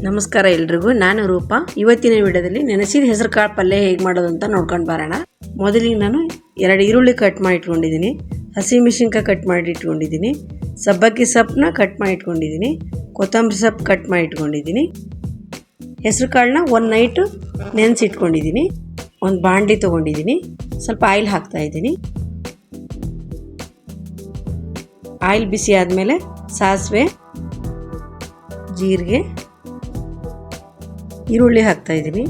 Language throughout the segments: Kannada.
ನಮಸ್ಕಾರ ಎಲ್ರಿಗೂ, ನಾನು ರೂಪಾ. ಇವತ್ತಿನ ವಿಡಿಯೋದಲ್ಲಿ ನೆನೆಸಿದ ಹೆಸರು ಕಾಳು ಪಲ್ಯ ಹೇಗೆ ಮಾಡೋದು ಅಂತ ನೋಡ್ಕೊಂಡು ಬರೋಣ. ಮೊದಲಿಗೆ ನಾನು 2 ಈರುಳ್ಳಿ ಕಟ್ ಮಾಡಿ ಇಟ್ಕೊಂಡಿದ್ದೀನಿ, ಹಸಿಮೆಣಸಿನಕಾಯಿ ಕಟ್ ಮಾಡಿ ಇಟ್ಕೊಂಡಿದ್ದೀನಿ, ಸಬ್ಬಕ್ಕಿ ಸೊಪ್ಪನ್ನ ಕಟ್ ಮಾಡಿ ಇಟ್ಕೊಂಡಿದ್ದೀನಿ, ಕೊತ್ತಂಬರಿ ಸೊಪ್ಪು ಕಟ್ ಮಾಡಿ ಇಟ್ಕೊಂಡಿದ್ದೀನಿ. ಹೆಸರು ಕಾಳನ್ನ ಒಂದು ನೈಟು ನೆನೆಸಿಟ್ಕೊಂಡಿದ್ದೀನಿ. ಒಂದು ಬಾಣಲಿ ತೊಗೊಂಡಿದ್ದೀನಿ, ಸ್ವಲ್ಪ ಆಯಿಲ್ ಹಾಕ್ತಾಯಿದ್ದೀನಿ. ಆಯಿಲ್ ಬಿಸಿ ಆದಮೇಲೆ ಸಾಸಿವೆ, ಜೀರಿಗೆ, ಈರುಳ್ಳಿ ಹಾಕ್ತಾಯಿದ್ದೀನಿ.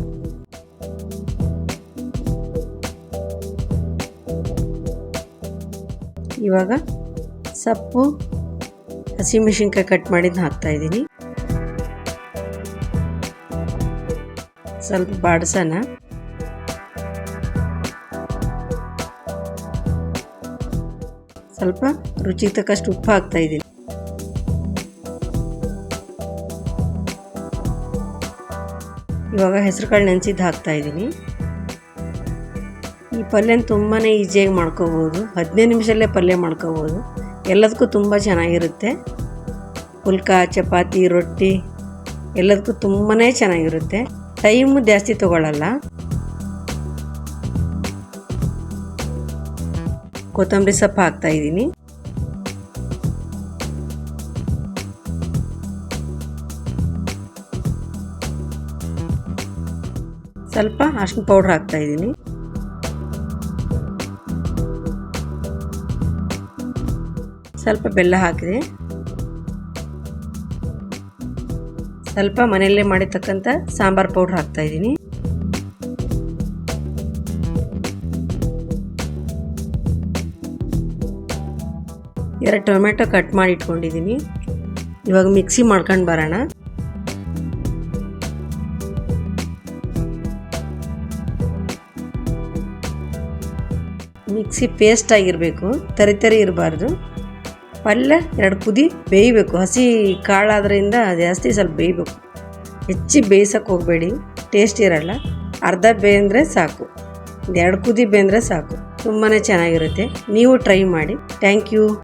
ಇವಾಗ ಸೊಪ್ಪು, ಹಸಿಮೆಣಸಿನಕಾಯಿ ಕಟ್ ಮಾಡಿದ್ದು ಹಾಕ್ತಾಯಿದ್ದೀನಿ. ಸ್ವಲ್ಪ ಬಾಡಿಸೋಣ. ಸ್ವಲ್ಪ ರುಚಿಗೆ ತಕ್ಕಷ್ಟು ಉಪ್ಪು ಹಾಕ್ತಾಯಿದ್ದೀನಿ. ಇವಾಗ ಹೆಸರು ಕಾಳು ನೆನೆಸಿದ್ದು ಹಾಕ್ತಾಯಿದ್ದೀನಿ. ಈ ಪಲ್ಯನ ತುಂಬಾ ಈಸಿಯಾಗಿ ಮಾಡ್ಕೋಬೋದು. 15 ನಿಮಿಷದಲ್ಲೇ ಪಲ್ಯ ಮಾಡ್ಕೋಬೋದು. ಎಲ್ಲದಕ್ಕೂ ತುಂಬ ಚೆನ್ನಾಗಿರುತ್ತೆ. ಪುಲ್ಕ, ಚಪಾತಿ, ರೊಟ್ಟಿ ಎಲ್ಲದಕ್ಕೂ ತುಂಬಾ ಚೆನ್ನಾಗಿರುತ್ತೆ. ಟೈಮು ಜಾಸ್ತಿ ತೊಗೊಳ್ಳಲ್ಲ. ಕೊತ್ತಂಬರಿ ಸೊಪ್ಪು ಹಾಕ್ತಾಯಿದ್ದೀನಿ. ಸ್ವಲ್ಪ ಅರಿಶಿನ ಪೌಡ್ರ್ ಹಾಕ್ತಾಯಿದ್ದೀನಿ. ಸ್ವಲ್ಪ ಬೆಲ್ಲ ಹಾಕಿದೆ. ಸ್ವಲ್ಪ ಮನೆಯಲ್ಲೇ ಮಾಡಿರ್ತಕ್ಕಂಥ ಸಾಂಬಾರು ಪೌಡ್ರ್ ಹಾಕ್ತಾಯಿದ್ದೀನಿ. ಎರಡು ಟೊಮೆಟೊ ಕಟ್ ಮಾಡಿ ಇಟ್ಕೊಂಡಿದ್ದೀನಿ. ಇವಾಗ ಮಿಕ್ಸಿ ಮಾಡ್ಕೊಂಡು ಬರೋಣ. ಮಿಕ್ಸಿ ಪೇಸ್ಟ್ ಆಗಿರಬೇಕು, ತರಿ ಇರಬಾರ್ದು. ಪಲ್ಯ 2 ಕುದಿ ಬೇಯಬೇಕು. ಹಸಿ ಕಾಳಾದ್ರಿಂದ ಜಾಸ್ತಿ ಸ್ವಲ್ಪ ಬೇಯಬೇಕು. ಹೆಚ್ಚಿಗೆ ಬೇಯಿಸೋಕೆ ಹೋಗಬೇಡಿ, ಟೇಸ್ಟ್ ಇರಲ್ಲ. ಅರ್ಧ ಬೇಂದರೆ ಸಾಕು, 2 ಕುದಿ ಬೇಂದರೆ ಸಾಕು. ತುಂಬಾ ಚೆನ್ನಾಗಿರುತ್ತೆ. ನೀವು ಟ್ರೈ ಮಾಡಿ. Thank you.